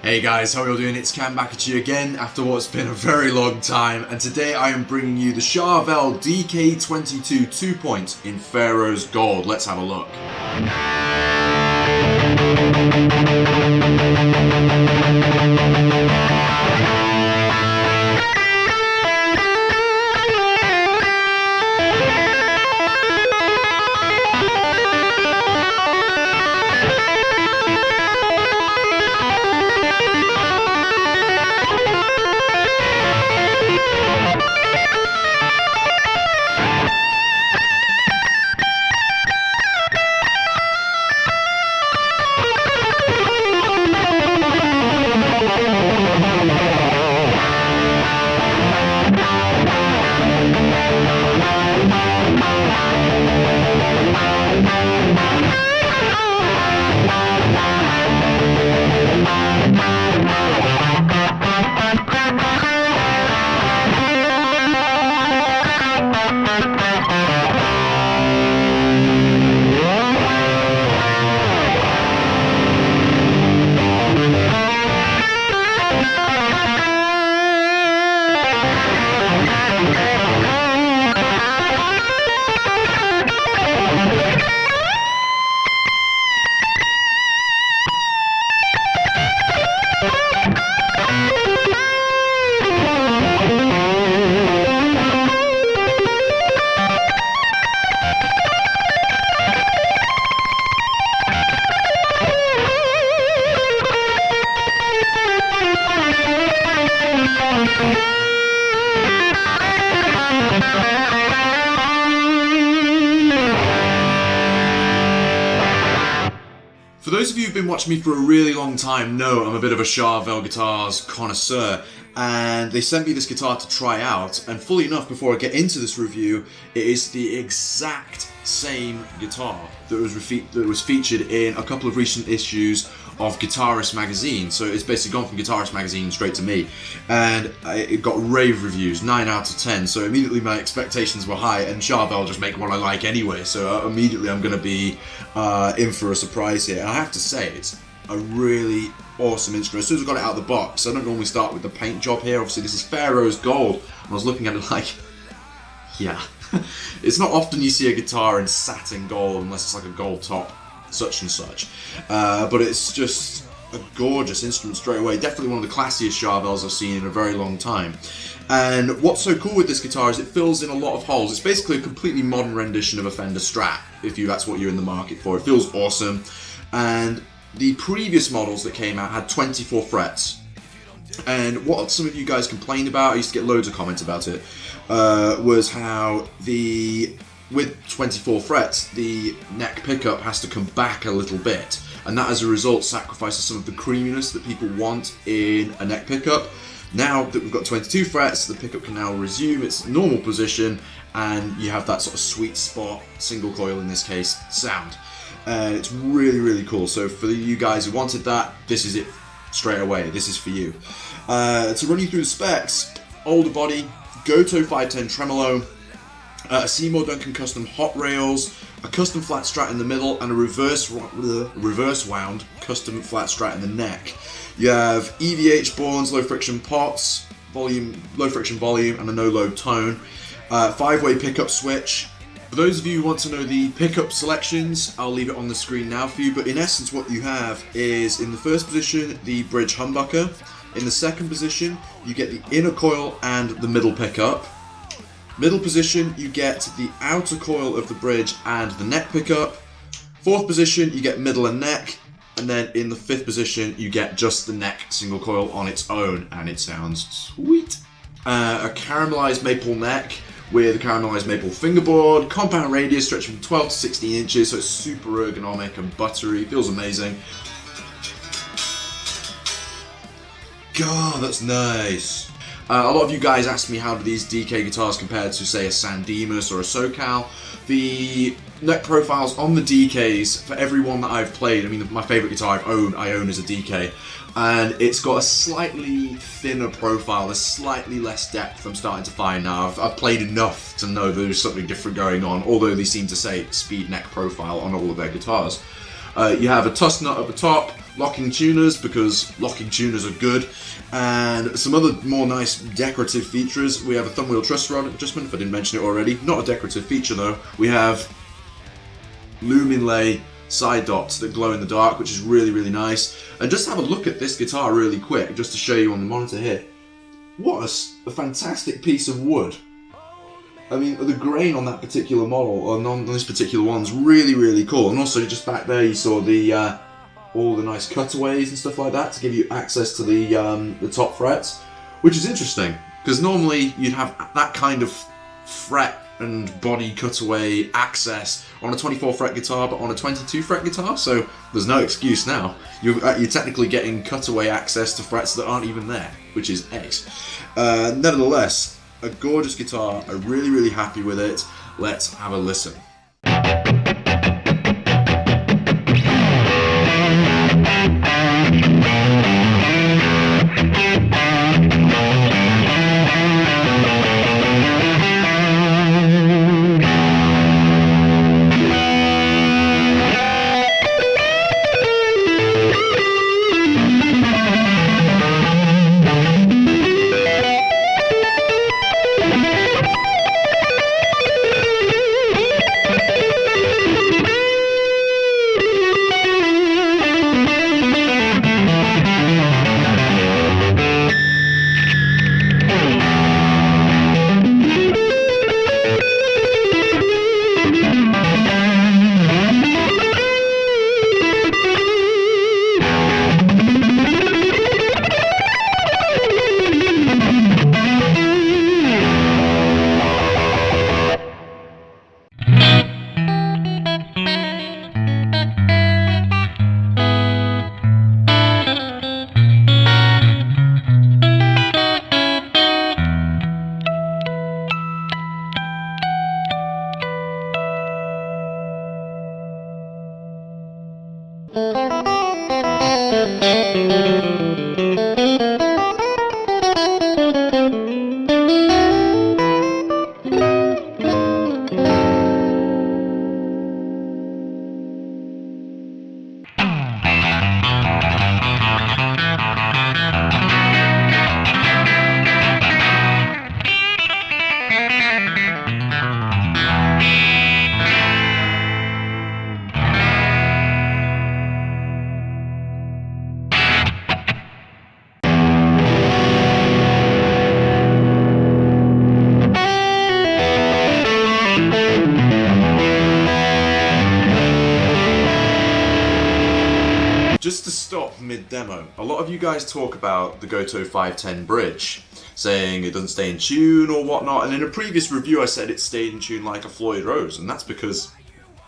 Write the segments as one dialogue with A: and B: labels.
A: Hey guys, how are you all doing? It's Cam back at you again after what's been a very long time, and today I am bringing you the Charvel DK22 2-point in Pharaoh's gold. Let's have a look. For those of you who've been watching me for a really long time know I'm a bit of a Charvel guitars connoisseur, and they sent me this guitar to try out, and fully enough, before I get into this review, it is the exact same guitar that was featured in a couple of recent issues of Guitarist magazine. So it's basically gone from Guitarist magazine straight to me, and it got rave reviews, 9 out of 10, so immediately my expectations were high, and Charvel just make what I like anyway, so immediately I'm going to be in for a surprise here. And I have to say, it's a really awesome instrument. As soon as I got it out of the box, I don't normally start with the paint job here. Obviously this is Pharaoh's gold, and I was looking at it like, yeah. It's not often you see a guitar in satin gold unless it's like a gold top, such and such. But it's just a gorgeous instrument straight away. Definitely one of the classiest Charvels I've seen in a very long time. And what's so cool with this guitar is it fills in a lot of holes. It's basically a completely modern rendition of a Fender Strat, if that's what you're in the market for. It feels awesome. And the previous models that came out had 24 frets. And what some of you guys complained about, I used to get loads of comments about it, was how with 24 frets, the neck pickup has to come back a little bit, and that as a result sacrifices some of the creaminess that people want in a neck pickup. Now that we've got 22 frets, the pickup can now resume its normal position, and you have that sort of sweet spot, single coil in this case, sound. And it's really, really cool. So for you guys who wanted that, this is it straight away. This is for you. To run you through the specs: older body, Goto 510 tremolo, a Seymour Duncan custom hot rails, a custom flat Strat in the middle, and a reverse wound custom flat Strat in the neck. You have EVH Bourne's low friction pots, low friction volume, and a no low tone. 5-way pickup switch. For those of you who want to know the pickup selections, I'll leave it on the screen now for you, but in essence what you have is, in the first position, the bridge humbucker. In the second position, you get the inner coil and the middle pickup. Middle position, you get the outer coil of the bridge and the neck pickup. Fourth position, you get middle and neck. And then in the fifth position, you get just the neck single coil on its own, and it sounds sweet. A caramelized maple neck with a caramelized maple fingerboard, compound radius stretching from 12 to 16 inches, so it's super ergonomic and buttery, feels amazing. God, that's nice. A lot of you guys asked me how do these DK guitars compare to, say, a San Dimas or a SoCal. The neck profiles on the DKs, for every one that I've played, I mean, my favourite guitar I own is a DK, and it's got a slightly thinner profile, there's slightly less depth I'm starting to find now. I've played enough to know there's something different going on, although they seem to say speed neck profile on all of their guitars. You have a tusk nut at the top, locking tuners because locking tuners are good, and some other more nice decorative features. We have a thumb wheel truss rod adjustment, if I didn't mention it already. Not a decorative feature though. We have Luminlay side dots that glow in the dark, which is really, really nice. And just have a look at this guitar really quick, just to show you on the monitor here. What a fantastic piece of wood. I mean, the grain on that particular model, or on this particular one's really, really cool. And also, just back there, you saw the all the nice cutaways and stuff like that to give you access to the top frets, which is interesting because normally you'd have that kind of fret and body cutaway access on a 24 fret guitar, but on a 22 fret guitar. So there's no excuse now. You're technically getting cutaway access to frets that aren't even there, which is ace. Nevertheless, a gorgeous guitar. I'm really, really happy with it. Let's have a listen. Just to stop mid-demo, a lot of you guys talk about the Goto 510 bridge, saying it doesn't stay in tune or whatnot, and in a previous review I said it stayed in tune like a Floyd Rose, and that's because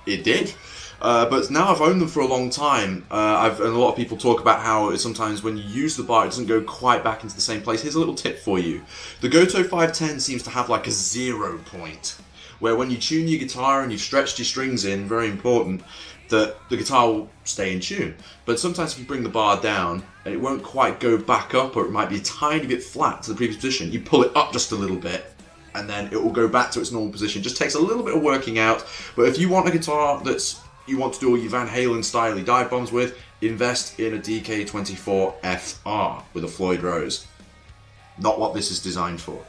A: it did. But now I've owned them for a long time, and a lot of people talk about how sometimes when you use the bar it doesn't go quite back into the same place. Here's a little tip for you. The Goto 510 seems to have like a 0 point, where when you tune your guitar and you've stretched your strings in, very important, that the guitar will stay in tune. But sometimes if you bring the bar down, it won't quite go back up, or it might be a tiny bit flat to the previous position. You pull it up just a little bit, and then it will go back to its normal position. Just takes a little bit of working out. But if you want a guitar you want to do all your Van Halen style dive bombs with, invest in a DK24 FR with a Floyd Rose. Not what this is designed for.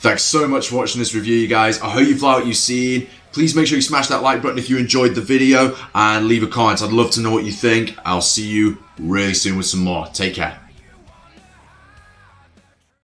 A: Thanks so much for watching this review, you guys. I hope you've liked what you've seen. Please make sure you smash that like button if you enjoyed the video and leave a comment. I'd love to know what you think. I'll see you really soon with some more. Take care.